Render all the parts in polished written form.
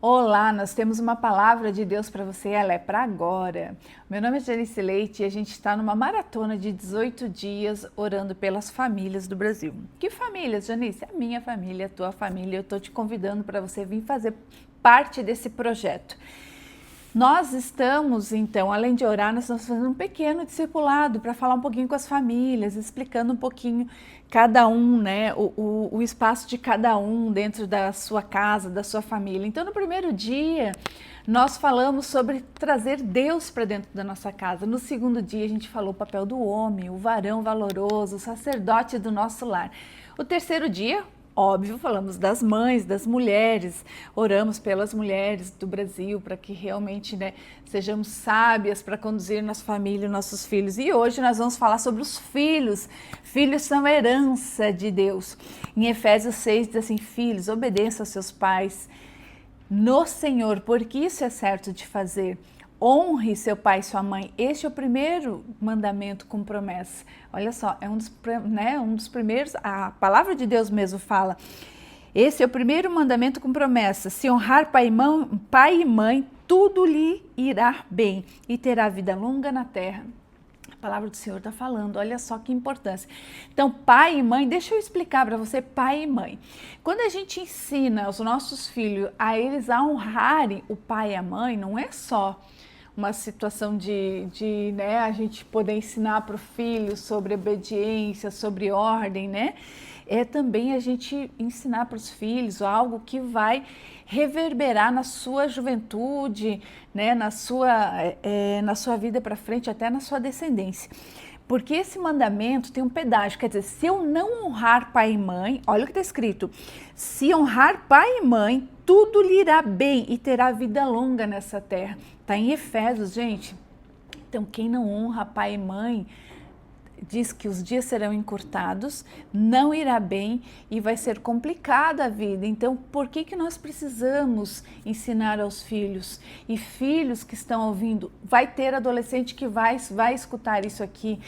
Olá, nós temos uma palavra de Deus para você, ela é para agora. Meu nome é Janice Leite e a gente está numa maratona de 18 dias orando pelas famílias do Brasil. Que famílias, Janice? A minha família, a tua família. Eu estou te convidando para você vir fazer parte desse projeto. Nós estamos, então, além de orar, nós estamos fazendo um pequeno discipulado para falar um pouquinho com as famílias, explicando um pouquinho cada um, né, o espaço de cada um dentro da sua casa, da sua família. Então, no primeiro dia, nós falamos sobre trazer Deus para dentro da nossa casa. No segundo dia, a gente falou o papel do homem, o varão valoroso, o sacerdote do nosso lar. O terceiro dia, óbvio, falamos das mães, das mulheres, oramos pelas mulheres do Brasil para que realmente, né, sejamos sábias para conduzir nossa família, nossos filhos. E hoje nós vamos falar sobre os filhos. Filhos são herança de Deus. Em Efésios 6 diz assim: filhos, obedeçam aos seus pais no Senhor, porque isso é certo de fazer. Honre seu pai e sua mãe. Este é o primeiro mandamento com promessa. Olha só, é um dos primeiros, a palavra de Deus mesmo fala. Esse é o primeiro mandamento com promessa. Se honrar pai e mãe, tudo lhe irá bem e terá vida longa na terra. A palavra do Senhor está falando, olha só que importância. Então, pai e mãe, deixa eu explicar para você, pai e mãe. Quando a gente ensina os nossos filhos a eles a honrarem o pai e a mãe, não é só uma situação de né, a gente poder ensinar para o filho sobre obediência, sobre ordem, né? É também a gente ensinar para os filhos algo que vai reverberar na sua juventude, né, na sua vida para frente, até na sua descendência. Porque esse mandamento tem um pedágio, quer dizer, se eu não honrar pai e mãe, olha o que está escrito, se honrar pai e mãe, tudo lhe irá bem e terá vida longa nessa terra. Está em Efésios, gente. Então, quem não honra pai e mãe, diz que os dias serão encurtados, não irá bem e vai ser complicada a vida. Então, por que nós precisamos ensinar aos filhos? E filhos que estão ouvindo, vai ter adolescente que vai escutar isso aqui.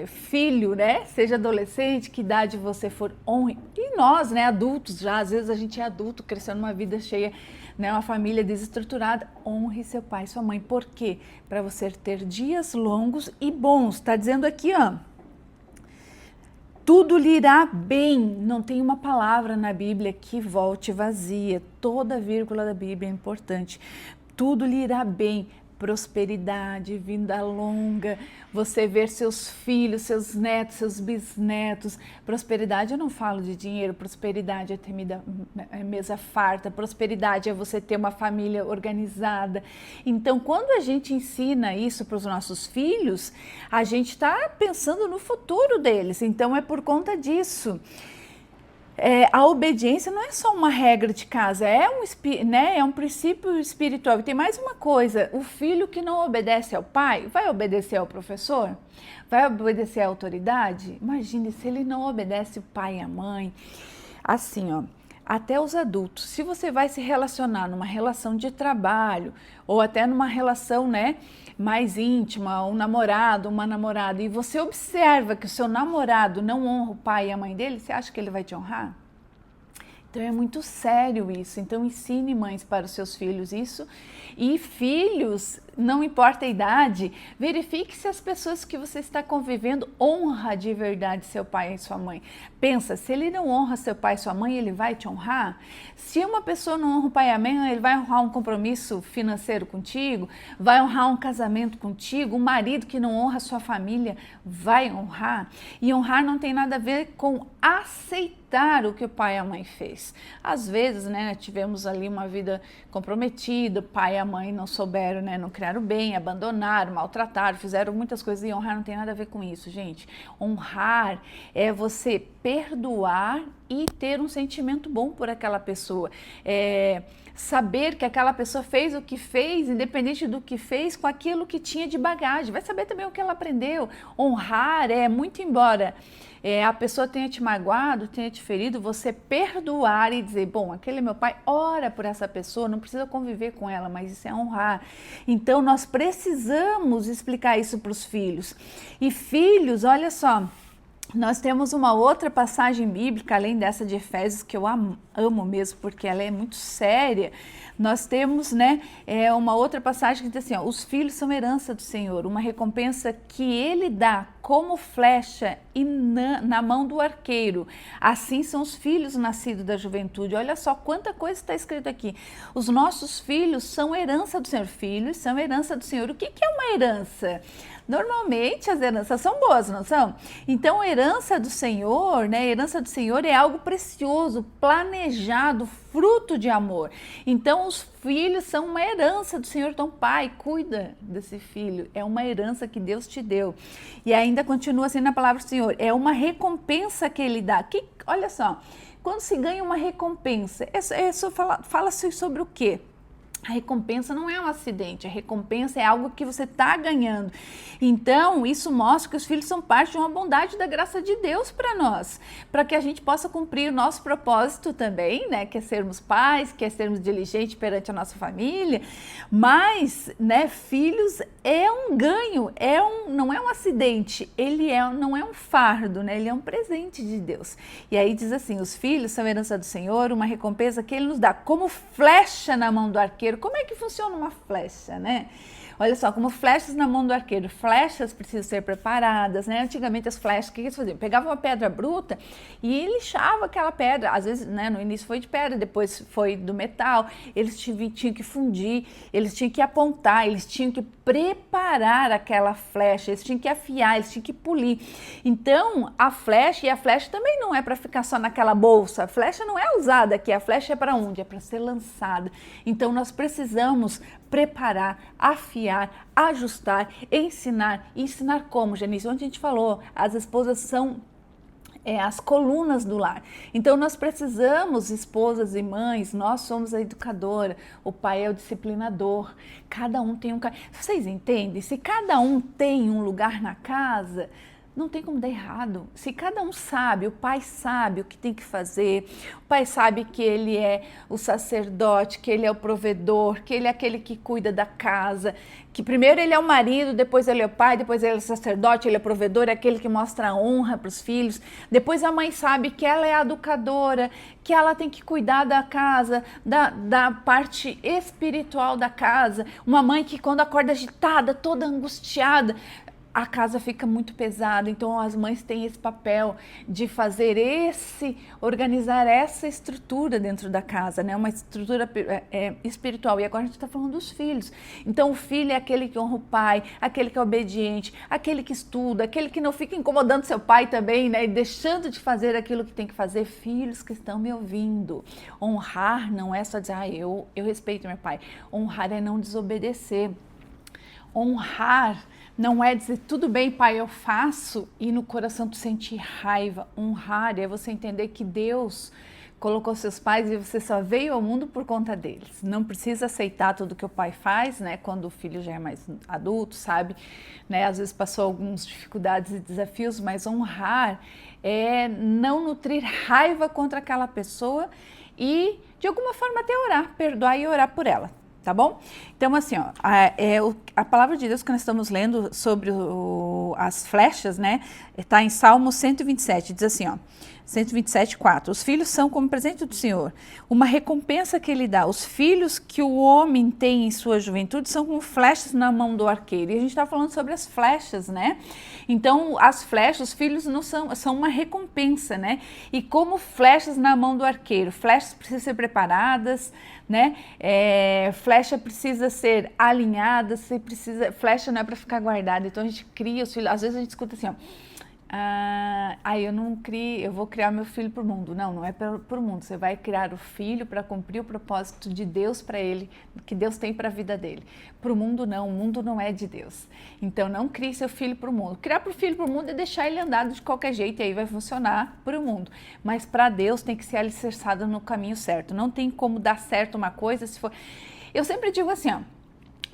Filho, né? Seja adolescente, que idade você for, honre. E nós, né, adultos já, às vezes a gente é adulto, crescendo numa vida cheia, né, uma família desestruturada, honre seu pai e sua mãe. Por quê? Para você ter dias longos e bons. Está dizendo aqui, ó, tudo lhe irá bem. Não tem uma palavra na Bíblia que volte vazia. Toda vírgula da Bíblia é importante. Tudo lhe irá bem. Prosperidade, vida longa, você ver seus filhos, seus netos, seus bisnetos. Prosperidade, eu não falo de dinheiro, prosperidade é ter mesa farta, prosperidade é você ter uma família organizada. Então, quando a gente ensina isso para os nossos filhos, a gente está pensando no futuro deles, então é por conta disso. A obediência não é só uma regra de casa, é um princípio espiritual. E tem mais uma coisa, o filho que não obedece ao pai, vai obedecer ao professor? Vai obedecer à autoridade? Imagine se ele não obedece o pai e a mãe. Assim, ó, até os adultos, se você vai se relacionar numa relação de trabalho ou até numa relação, né, mais íntima, um namorado, uma namorada, e você observa que o seu namorado não honra o pai e a mãe dele, você acha que ele vai te honrar? Então é muito sério isso. Então ensine, mães, para os seus filhos isso. E filhos, não importa a idade, verifique se as pessoas que você está convivendo honra de verdade seu pai e sua mãe. Pensa, se ele não honra seu pai e sua mãe, ele vai te honrar? Se uma pessoa não honra o pai e a mãe, ele vai honrar um compromisso financeiro contigo? Vai honrar um casamento contigo? Um marido que não honra sua família vai honrar? E honrar não tem nada a ver com aceitar o que o pai e a mãe fez. Às vezes, né, tivemos ali uma vida comprometida, o pai e a mãe não souberam, né, não criaram bem, abandonaram, maltrataram, fizeram muitas coisas, e honrar não tem nada a ver com isso, gente. Honrar é você perdoar e ter um sentimento bom por aquela pessoa. Saber que aquela pessoa fez o que fez, independente do que fez, com aquilo que tinha de bagagem. Vai saber também o que ela aprendeu. Honrar é, muito embora a pessoa tenha te magoado, tenha te ferido, você perdoar e dizer, bom, aquele é meu pai, ora por essa pessoa, não precisa conviver com ela, mas isso é honrar. Então, nós precisamos explicar isso para os filhos. E filhos, olha só, Nós temos uma outra passagem bíblica, além dessa de Efésios, que eu amo mesmo, porque ela é muito séria. Nós temos, né, uma outra passagem que diz assim, ó, os filhos são herança do Senhor, uma recompensa que Ele dá como flecha e na mão do arqueiro. Assim são os filhos nascidos da juventude. Olha só quanta coisa está escrito aqui. Os nossos filhos são herança do Senhor. Filhos são herança do Senhor. O que é uma herança? Normalmente as heranças são boas, não são? Então, a herança do Senhor, né? A herança do Senhor é algo precioso, planejado, fruto de amor. Então, os filhos são uma herança do Senhor. Então, pai, cuida desse filho. É uma herança que Deus te deu. E ainda continua assim na palavra do Senhor. É uma recompensa que Ele dá. Olha só, quando se ganha uma recompensa, fala-se sobre o quê? A recompensa não é um acidente, a recompensa é algo que você está ganhando. Então, isso mostra que os filhos são parte de uma bondade da graça de Deus para nós, para que a gente possa cumprir o nosso propósito também, né? Que é sermos pais, que é sermos diligentes perante a nossa família. Mas, né, filhos é um ganho, não é um acidente, não é um fardo, né? Ele é um presente de Deus. E aí diz assim, os filhos são herança do Senhor, uma recompensa que Ele nos dá, como flecha na mão do arqueiro. Como é que funciona uma flecha, né? Olha só, como flechas na mão do arqueiro. Flechas precisam ser preparadas, né? Antigamente as flechas, o que eles faziam? Pegavam uma pedra bruta e lixava aquela pedra. Às vezes, né, no início foi de pedra, depois foi do metal. Eles tinham que fundir, eles tinham que apontar, eles tinham que preparar aquela flecha, eles tinham que afiar, eles tinham que polir. Então, a flecha também não é para ficar só naquela bolsa. A flecha não é usada aqui, a flecha é para onde? É para ser lançada. Então, nós precisamos preparar, afiar, ajustar, ensinar. E ensinar como, Janice? Onde a gente falou, as esposas são as colunas do lar. Então nós precisamos, esposas e mães, nós somos a educadora, o pai é o disciplinador, cada um tem Vocês entendem? Se cada um tem um lugar na casa, não tem como dar errado. Se cada um sabe, o pai sabe o que tem que fazer, o pai sabe que ele é o sacerdote, que ele é o provedor, que ele é aquele que cuida da casa, que primeiro ele é o marido, depois ele é o pai, depois ele é o sacerdote, ele é o provedor, é aquele que mostra a honra para os filhos. Depois a mãe sabe que ela é a educadora, que ela tem que cuidar da casa, da parte espiritual da casa. Uma mãe que quando acorda agitada, toda angustiada, a casa fica muito pesada, então as mães têm esse papel de organizar essa estrutura dentro da casa, né? Uma estrutura espiritual. E agora a gente está falando dos filhos. Então o filho é aquele que honra o pai, aquele que é obediente, aquele que estuda, aquele que não fica incomodando seu pai também, né? E deixando de fazer aquilo que tem que fazer. Filhos que estão me ouvindo. Honrar não é só dizer, eu respeito meu pai. Honrar é não desobedecer. Honrar não é dizer, tudo bem, pai, eu faço, e no coração tu sentir raiva. Honrar é você entender que Deus colocou seus pais e você só veio ao mundo por conta deles. Não precisa aceitar tudo que o pai faz, né? Quando o filho já é mais adulto, sabe? Né? Às vezes passou algumas dificuldades e desafios, mas honrar é não nutrir raiva contra aquela pessoa e, de alguma forma, até orar, perdoar e orar por ela. Tá bom? Então, assim, ó, a palavra de Deus que nós estamos lendo sobre as flechas, né? Está em Salmo 127, diz assim, ó, 127:4. Os filhos são como presente do Senhor, uma recompensa que Ele dá. Os filhos que o homem tem em sua juventude são como flechas na mão do arqueiro. E a gente está falando sobre as flechas, né? Então, as flechas, os filhos não são uma recompensa, né? E como flechas na mão do arqueiro. Flechas precisam ser preparadas, né? Flecha precisa ser alinhada, flecha não é para ficar guardada. Então, a gente cria os filhos. Às vezes a gente escuta assim, ó. Eu vou criar meu filho para o mundo. Não é para o mundo. Você vai criar o filho para cumprir o propósito de Deus para ele, que Deus tem para a vida dele. Para o mundo não, o mundo não é de Deus. Então não crie seu filho para o mundo. Criar para o filho para o mundo é deixar ele andar de qualquer jeito e aí vai funcionar para o mundo. Mas para Deus tem que ser alicerçado no caminho certo. Não tem como dar certo uma coisa se for... Eu sempre digo assim, ó,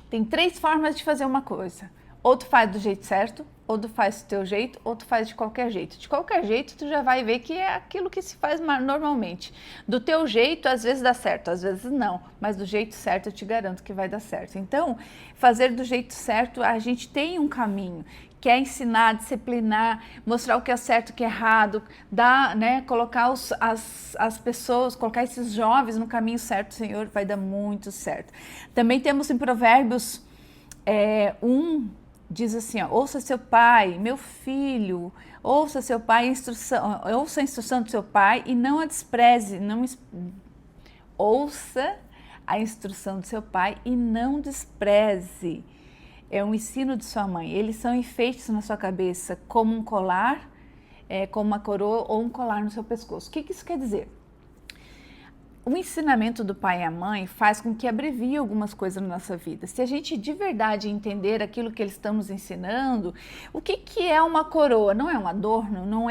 tem 3 formas de fazer uma coisa. Ou tu faz do jeito certo, ou tu faz do teu jeito, ou tu faz de qualquer jeito. De qualquer jeito, tu já vai ver que é aquilo que se faz normalmente. Do teu jeito, às vezes dá certo, às vezes não. Mas do jeito certo, eu te garanto que vai dar certo. Então, fazer do jeito certo, a gente tem um caminho, que é ensinar, disciplinar, mostrar o que é certo, o que é errado, dar, né, colocar as pessoas, colocar esses jovens no caminho certo, Senhor, vai dar muito certo. Também temos em Provérbios 1, diz assim, ó, ouça seu pai, meu filho, ouça seu pai, ouça a instrução do seu pai e não a despreze, ouça a instrução do seu pai e não despreze. É um ensino de sua mãe. Eles são enfeites na sua cabeça, como um colar, como uma coroa ou um colar no seu pescoço. O que isso quer dizer? O ensinamento do pai e a mãe faz com que abrevie algumas coisas na nossa vida. Se a gente de verdade entender aquilo que eles estão nos ensinando, o que é uma coroa? Não é um adorno, não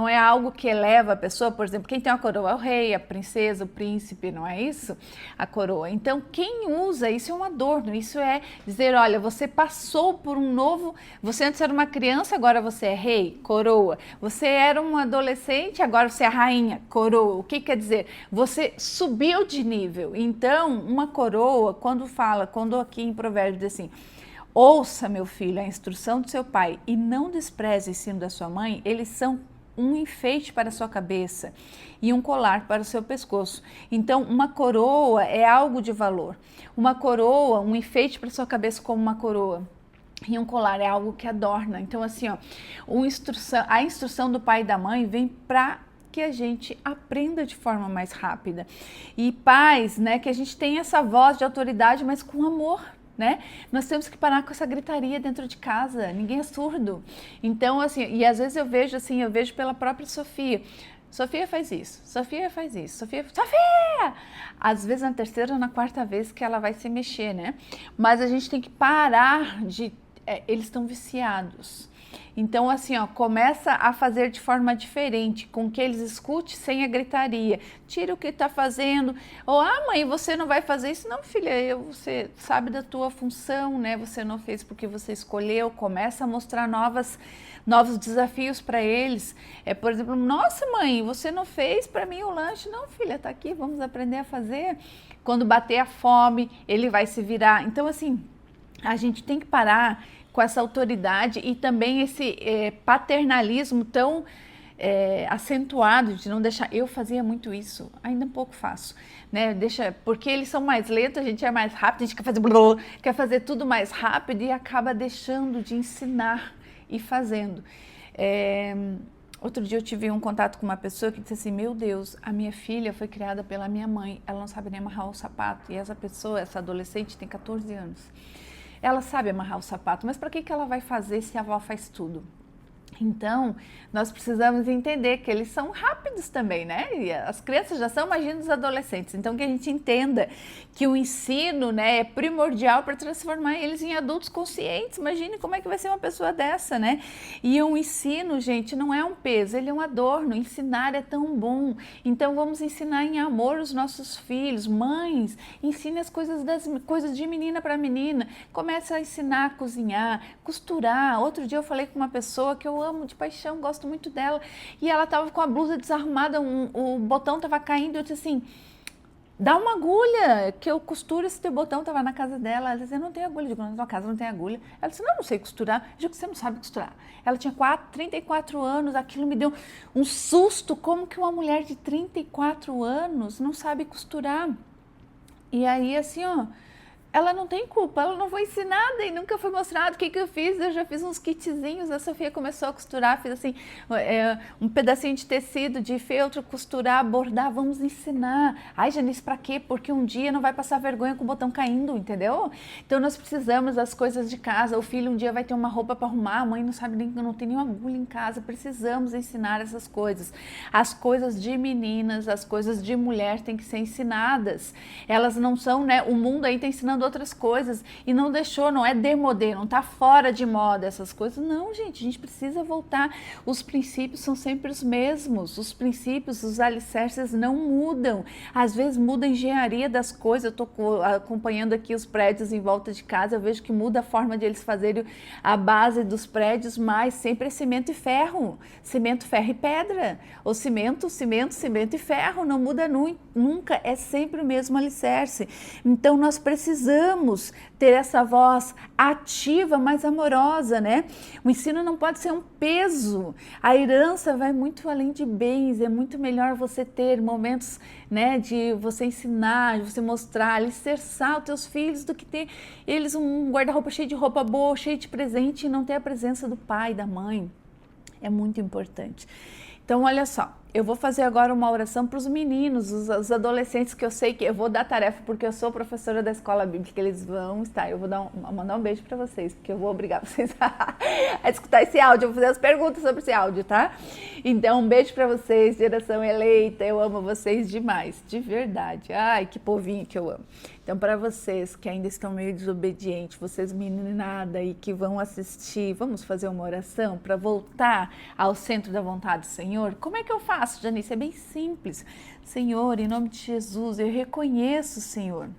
é algo que eleva a pessoa. Por exemplo, quem tem uma coroa é o rei, a princesa, o príncipe, não é isso? A coroa. Então, quem usa isso é um adorno. Isso é dizer, olha, você passou por um novo... Você antes era uma criança, agora você é rei, coroa. Você era um adolescente, agora você é rainha, coroa. O que quer dizer? Você subiu de nível. Então, uma coroa, quando aqui em Provérbios diz assim, ouça, meu filho, a instrução do seu pai e não despreze o ensino da sua mãe, eles são um enfeite para a sua cabeça e um colar para o seu pescoço. Então, uma coroa é algo de valor. Uma coroa, um enfeite para a sua cabeça como uma coroa. E um colar é algo que adorna. Então, assim, ó, a instrução do pai e da mãe vem para que a gente aprenda de forma mais rápida. E pais, né, que a gente tem essa voz de autoridade, mas com amor, né? Nós temos que parar com essa gritaria dentro de casa, ninguém é surdo. Então, assim, e às vezes eu vejo pela própria Sofia. Sofia faz isso, Sofia faz isso, Sofia! Às vezes na terceira ou na quarta vez que ela vai se mexer, né? Mas a gente tem que parar de... eles estão viciados. Então, assim, ó, começa a fazer de forma diferente, com que eles escutem sem a gritaria. Tira o que está fazendo. Ou, mãe, você não vai fazer isso? Não, filha, você sabe da tua função, né? Você não fez porque você escolheu. Começa a mostrar novos desafios para eles. Por exemplo, nossa, mãe, você não fez para mim o lanche? Não, filha, tá aqui, vamos aprender a fazer. Quando bater a fome, ele vai se virar. Então, assim, a gente tem que parar com essa autoridade e também esse paternalismo tão acentuado de não deixar... Eu fazia muito isso, ainda um pouco faço, né? Porque eles são mais lentos, a gente é mais rápido, a gente quer fazer tudo mais rápido e acaba deixando de ensinar e fazendo. Outro dia eu tive um contato com uma pessoa que disse assim, meu Deus, a minha filha foi criada pela minha mãe, ela não sabe nem amarrar o sapato, e essa adolescente tem 14 anos. Ela sabe amarrar o sapato, mas para que ela vai fazer se a avó faz tudo? Então, nós precisamos entender que eles são rápidos também, né? E as crianças já são, imagina os adolescentes. Então, que a gente entenda que o ensino, né, é primordial para transformar eles em adultos conscientes. Imagine como é que vai ser uma pessoa dessa, né? E o ensino, gente, não é um peso, ele é um adorno. Ensinar é tão bom. Então, vamos ensinar em amor os nossos filhos. Mães, ensine as coisas de menina para menina. Comece a ensinar a cozinhar, costurar. Outro dia eu falei com uma pessoa que eu amo de paixão, gosto muito dela, e ela tava com a blusa desarrumada, o botão tava caindo, eu disse assim, dá uma agulha que eu costuro esse teu botão. Tava na casa dela, ela disse, eu não tenho agulha. Eu digo, na tua casa não tem agulha? Ela disse, não sei costurar. Eu digo, você não sabe costurar. Ela tinha 34 anos, aquilo me deu um susto, como que uma mulher de 34 anos não sabe costurar? E aí, assim, ó, ela não tem culpa, ela não foi ensinada e nunca foi mostrado. O que eu fiz? Eu já fiz uns kitzinhos, a Sofia começou a costurar, fiz assim, um pedacinho de tecido, de feltro, costurar, bordar, vamos ensinar. Ai, Janice, pra quê? Porque um dia não vai passar vergonha com o botão caindo, entendeu? Então nós precisamos das coisas de casa, o filho um dia vai ter uma roupa para arrumar, a mãe não sabe nem, não tem nenhuma agulha em casa, precisamos ensinar essas coisas. As coisas de meninas, as coisas de mulher têm que ser ensinadas. Elas não são, né, o mundo aí está ensinando usando outras coisas e não deixou, não é demodê, não está fora de moda essas coisas. Não, gente, a gente precisa voltar. Os princípios são sempre os mesmos, os princípios, os alicerces não mudam. Às vezes muda a engenharia das coisas. Eu estou acompanhando aqui os prédios em volta de casa, eu vejo que muda a forma de eles fazerem a base dos prédios, mas sempre é cimento e ferro e pedra, ou cimento e ferro, não muda nunca, é sempre o mesmo alicerce. Então nós precisamos ter essa voz ativa, mas amorosa, né? O ensino não pode ser um peso, a herança vai muito além de bens, é muito melhor você ter momentos, né, de você ensinar, de você mostrar, alicerçar os teus filhos do que ter eles um guarda-roupa cheio de roupa boa, cheio de presente e não ter a presença do pai, da mãe. É muito importante. Então, olha só, eu vou fazer agora uma oração para os meninos, os adolescentes, que eu sei que eu vou dar tarefa, porque eu sou professora da escola bíblica, eles vão estar. Eu vou mandar um beijo para vocês, porque eu vou obrigar vocês a escutar esse áudio, eu vou fazer as perguntas sobre esse áudio, tá? Então, um beijo para vocês, geração eleita, eu amo vocês demais, de verdade. Ai, que povinho que eu amo. Então, para vocês que ainda estão meio desobedientes, vocês meninada aí que vão assistir, vamos fazer uma oração para voltar ao centro da vontade do Senhor? Como é que eu faço, Janice? É bem simples. Senhor, em nome de Jesus, eu reconheço, Senhor,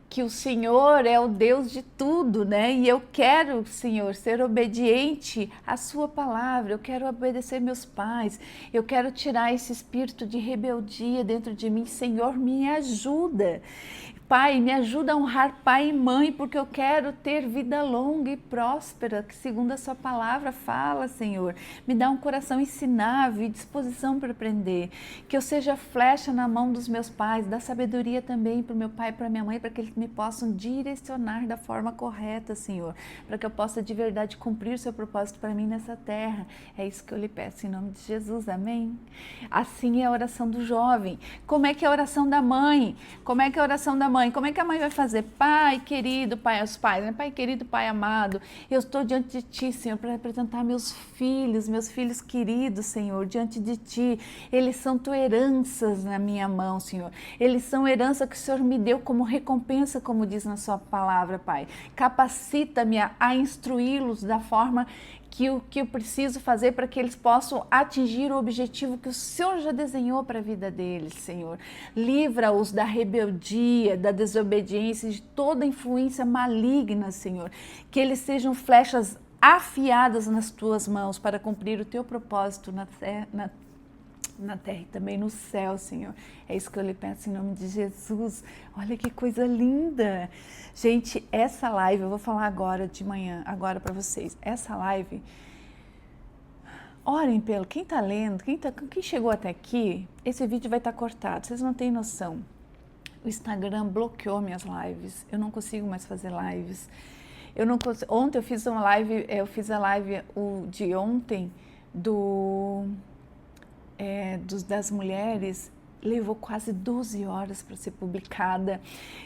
que o Senhor é o Deus de tudo, né? E eu quero, Senhor, ser obediente à sua palavra, eu quero obedecer meus pais, eu quero tirar esse espírito de rebeldia dentro de mim. Senhor, me ajuda. Pai, me ajuda a honrar pai e mãe, porque eu quero ter vida longa e próspera, que segundo a sua palavra fala, Senhor. Me dá um coração ensinável e disposição para aprender. Que eu seja flecha na mão dos meus pais, dá sabedoria também para o meu pai e para minha mãe, para que eles me possam direcionar da forma correta, Senhor. Para que eu possa de verdade cumprir o seu propósito para mim nessa terra. É isso que eu lhe peço em nome de Jesus, amém? Assim é a oração do jovem. Como é que é a oração da mãe? Como é que é a oração da mãe? Como é que a mãe vai fazer? Pai querido, pai aos pais, né? Pai querido, pai amado, eu estou diante de ti, Senhor, para apresentar meus filhos queridos, Senhor, diante de ti. Eles são tua heranças na minha mão, Senhor. Eles são herança que o Senhor me deu como recompensa, como diz na sua palavra, Pai. Capacita-me a instruí-los da forma que eu preciso fazer para que eles possam atingir o objetivo que o Senhor já desenhou para a vida deles, Senhor. Livra-os da rebeldia, da desobediência, de toda influência maligna, Senhor. Que eles sejam flechas afiadas nas tuas mãos para cumprir o teu propósito na terra e também no céu, Senhor. É isso que eu lhe peço em nome de Jesus. Olha que coisa linda. Gente, essa live, eu vou falar agora de manhã, agora para vocês. Essa live, orem pelo, quem tá lendo, quem chegou até aqui, esse vídeo vai estar cortado, vocês não têm noção. O Instagram bloqueou minhas lives, eu não consigo mais fazer lives. Ontem eu fiz a live de ontem das mulheres, levou quase 12 horas para ser publicada.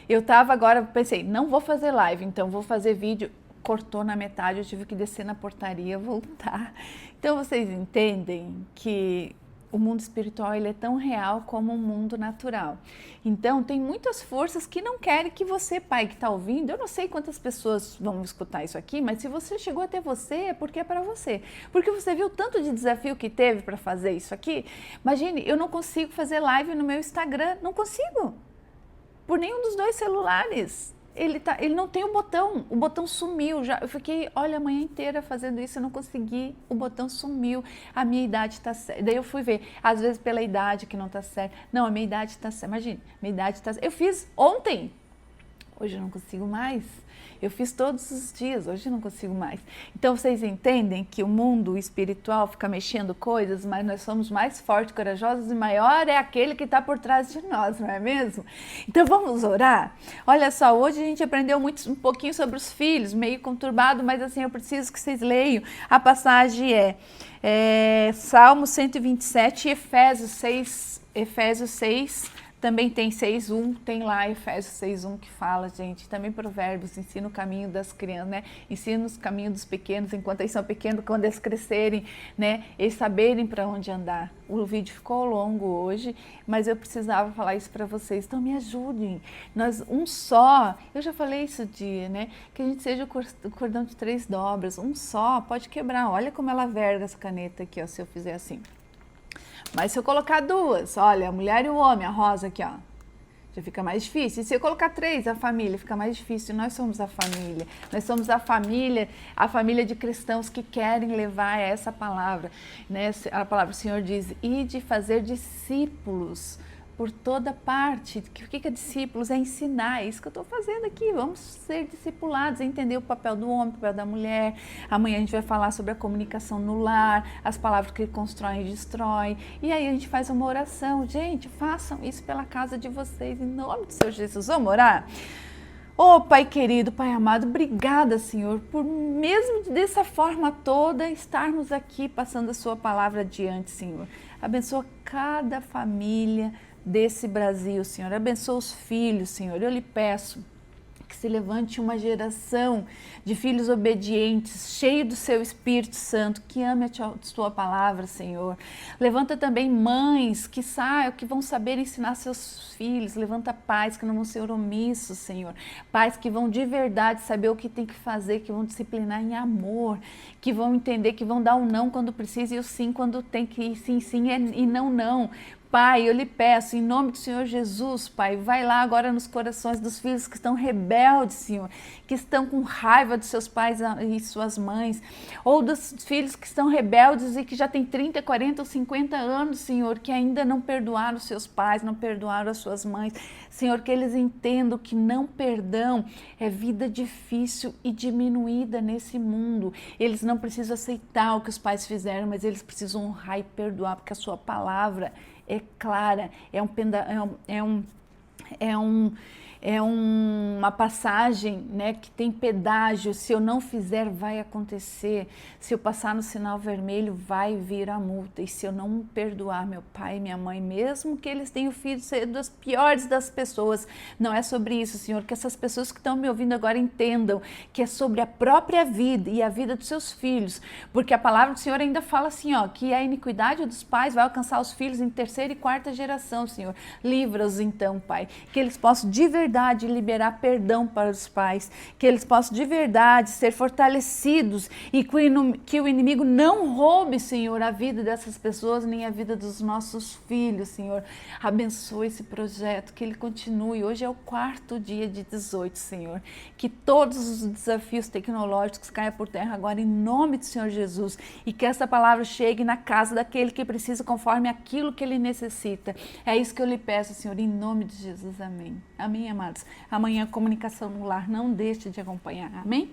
Eu tava agora, pensei, não vou fazer live, então vou fazer vídeo. Cortou na metade, eu tive que descer na portaria, voltar. Então vocês entendem que o mundo espiritual ele é tão real como o mundo natural. Então tem muitas forças que não querem que você, pai que está ouvindo, eu não sei quantas pessoas vão escutar isso aqui, mas se você chegou até você é porque é para você. Porque você viu tanto de desafio que teve para fazer isso aqui. Imagine, eu não consigo fazer live no meu Instagram, não consigo. Por nenhum dos dois celulares. Ele não tem o botão sumiu, eu fiquei, olha, a manhã inteira fazendo isso, eu não consegui, o botão sumiu, a minha idade está certa. Daí eu fui ver, às vezes pela idade que não está certa, não, a minha idade está certa, imagina, minha idade está certa. Eu fiz ontem, hoje eu não consigo mais. Eu fiz todos os dias, hoje eu não consigo mais. Então vocês entendem que o mundo espiritual fica mexendo coisas, mas nós somos mais fortes, corajosos e maior é aquele que está por trás de nós, não é mesmo? Então vamos orar? Olha só, hoje a gente aprendeu um pouquinho sobre os filhos, meio conturbado, mas assim, eu preciso que vocês leiam. A passagem é Salmo 127 e Efésios 6, também tem 6:1, tem lá Efésios 6:1 que fala, gente, também Provérbios, ensina o caminho das crianças, né? Ensina os caminhos dos pequenos enquanto eles são pequenos, quando eles crescerem, né? Eles saberem para onde andar. O vídeo ficou longo hoje, mas eu precisava falar isso para vocês, então me ajudem. Nós, um só, eu já falei isso dia, né? Que a gente seja o cordão de 3 dobras, um só pode quebrar. Olha como ela verga essa caneta aqui, ó, se eu fizer assim. Mas se eu colocar 2, olha, a mulher e o homem, a rosa aqui, ó, já fica mais difícil. E se eu colocar 3, a família, fica mais difícil. Nós somos a família. Nós somos a família de cristãos que querem levar essa palavra, né? A palavra do Senhor diz, ide fazer discípulos por toda parte. O que é discípulos? É ensinar, é isso que eu estou fazendo aqui. Vamos ser discipulados, entender o papel do homem, o papel da mulher. Amanhã a gente vai falar sobre a comunicação no lar, as palavras que constroem e destroem. E aí a gente faz uma oração. Gente, façam isso pela casa de vocês, em nome do Senhor Jesus. Vamos orar? Oh, Pai querido, Pai amado, obrigada, Senhor, por mesmo dessa forma toda estarmos aqui passando a sua palavra adiante, Senhor. Abençoa cada família desse Brasil, Senhor. Abençoa os filhos, Senhor. Eu lhe peço que se levante uma geração de filhos obedientes, cheio do seu Espírito Santo, que ame a tua palavra, Senhor. Levanta também mães que vão saber ensinar seus filhos. Levanta pais que não vão ser omissos, Senhor. Pais que vão de verdade saber o que tem que fazer, que vão disciplinar em amor, que vão entender, que vão dar o não quando precisa e o sim quando tem que ir, sim, sim e não, não. Pai, eu lhe peço, em nome do Senhor Jesus, Pai, vai lá agora nos corações dos filhos que estão rebeldes, Senhor, que estão com raiva dos seus pais e suas mães, ou dos filhos que estão rebeldes e que já têm 30, 40 ou 50 anos, Senhor, que ainda não perdoaram os seus pais, não perdoaram as suas mães. Senhor, que eles entendam que não perdão é vida difícil e diminuída nesse mundo. Eles não precisam aceitar o que os pais fizeram, mas eles precisam honrar e perdoar, porque a sua palavra é clara, uma passagem, né, que tem pedágio. Se eu não fizer, vai acontecer. Se eu passar no sinal vermelho, vai vir a multa. E se eu não perdoar meu pai e minha mãe, mesmo que eles tenham filhos ser das piores das pessoas, não é sobre isso, Senhor. Que essas pessoas que estão me ouvindo agora entendam que é sobre a própria vida e a vida dos seus filhos. Porque a palavra do Senhor ainda fala assim, ó, que a iniquidade dos pais vai alcançar os filhos em 3ª e 4ª geração, Senhor. Livra-os então, Pai. Que eles possam de verdade liberar perdão para os pais, que eles possam de verdade ser fortalecidos e que o inimigo não roube, Senhor, a vida dessas pessoas, nem a vida dos nossos filhos, Senhor. Abençoe esse projeto, que ele continue. Hoje é o 4º dia de 18, Senhor. Que todos os desafios tecnológicos caiam por terra agora em nome do Senhor Jesus e que essa palavra chegue na casa daquele que precisa conforme aquilo que ele necessita. É isso que eu lhe peço, Senhor, em nome de Jesus. Amém. Amém, amados. Amanhã, comunicação no lar. Não deixe de acompanhar. Amém?